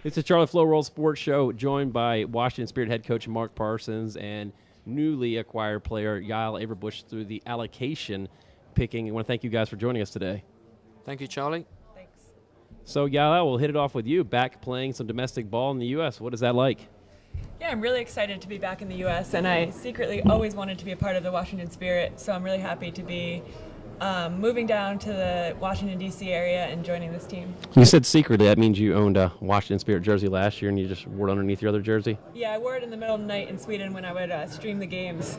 It's a Charlotte Flowe World Sports Show, joined by Washington Spirit head coach Mark Parsons and newly acquired player Yael Averbuch through the allocation picking. I want to thank you guys for joining us today. Thank you, Charlie. Thanks. So, Yael, we'll hit it off with you. Back playing some domestic ball in the U.S. What is that like? Yeah, I'm really excited to be back in the U.S., and I secretly always wanted to be a part of the Washington Spirit, so I'm really happy to be moving down to the Washington, D.C. area and joining this team. You said secretly. That means you owned a Washington Spirit jersey last year and you just wore it underneath your other jersey? Yeah, I wore it in the middle of the night in Sweden when I would stream the games.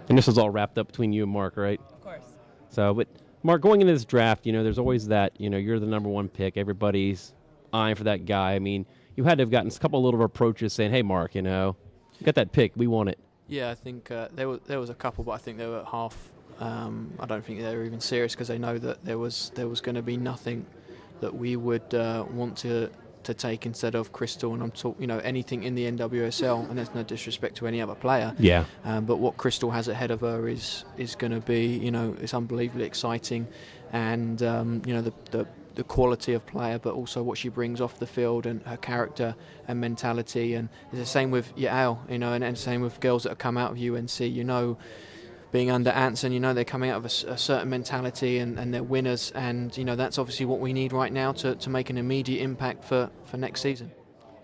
And this was all wrapped up between you and Mark, right? Of course. So, but Mark, going into this draft, there's always that, you're the number one pick. Everybody's eyeing for that guy. I mean, you had to have gotten a couple of little approaches saying, hey, Mark, you got that pick. We want it. Yeah, I think there was a couple, but I think they were at half. I don't think they were even serious because they know that there was going to be nothing that we would want to take instead of Crystal. And I'm talking, anything in the NWSL, and there's no disrespect to any other player. Yeah. But what Crystal has ahead of her is going to be, it's unbelievably exciting, and the quality of player, but also what she brings off the field and her character and mentality. And it's the same with Yael, and same with girls that have come out of UNC, being under Anson, they're coming out of a certain mentality and they're winners. And, that's obviously what we need right now to make an immediate impact for next season.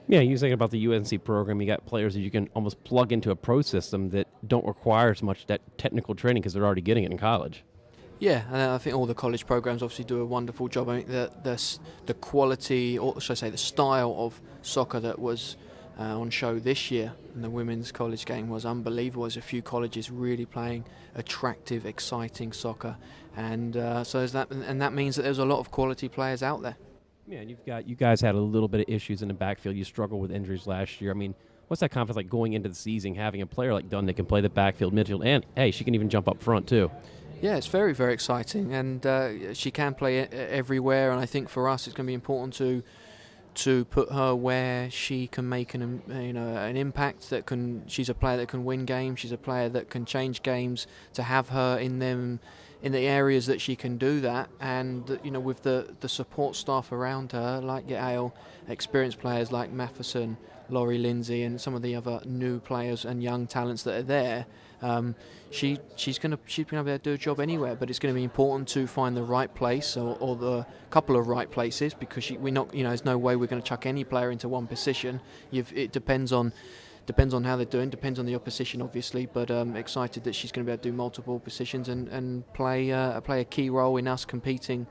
Yeah, you're thinking about the UNC program. You got players that you can almost plug into a pro system that don't require as much that technical training because they're already getting it in college. Yeah, and I think all the college programs obviously do a wonderful job. I think the quality, or should I say the style of soccer that was on show this year in the women's college game was unbelievable. There's a few colleges really playing attractive, exciting soccer, and so there's that, and that means that there's a lot of quality players out there. Yeah, and you guys had a little bit of issues in the backfield. You struggled with injuries last year. I mean, what's that confidence like going into the season, having a player like Dunn that can play the backfield, midfield, and hey, she can even jump up front too? Yeah, it's very, very exciting, and she can play everywhere. And I think for us, it's going to be important to put her where she can make an impact. She's a player that can win games. She's a player that can change games. To have her in the areas that she can do that, and with the support staff around her, like Yael, experienced players like Matheson, Laurie Lindsay, and some of the other new players and young talents that are there. She's going to be able to do a job anywhere, but it's going to be important to find the right place or the couple of right places, because there's no way we're going to chuck any player into one position. It depends on how they're doing, depends on the opposition, obviously. But excited that she's going to be able to do multiple positions and play a key role in us competing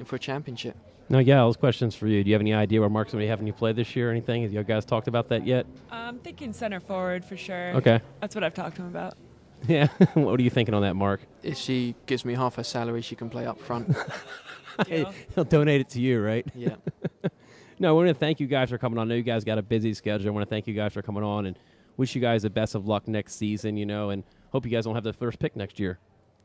for a championship. Now, yeah, those questions for you. Do you have any idea where Mark's going to be having you play this year or anything? Have you guys talked about that yet? I'm thinking center forward for sure. Okay. That's what I've talked to him about. Yeah. What are you thinking on that, Mark? If she gives me half her salary, she can play up front. He'll donate it to you, right? Yeah. No, I want to thank you guys for coming on. I know you guys got a busy schedule. I want to thank you guys for coming on and wish you guys the best of luck next season, and hope you guys don't have the first pick next year.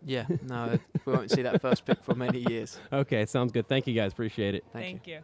Yeah, no, we won't see that first pick for many years. Okay, sounds good. Thank you guys. Appreciate it. Thank you.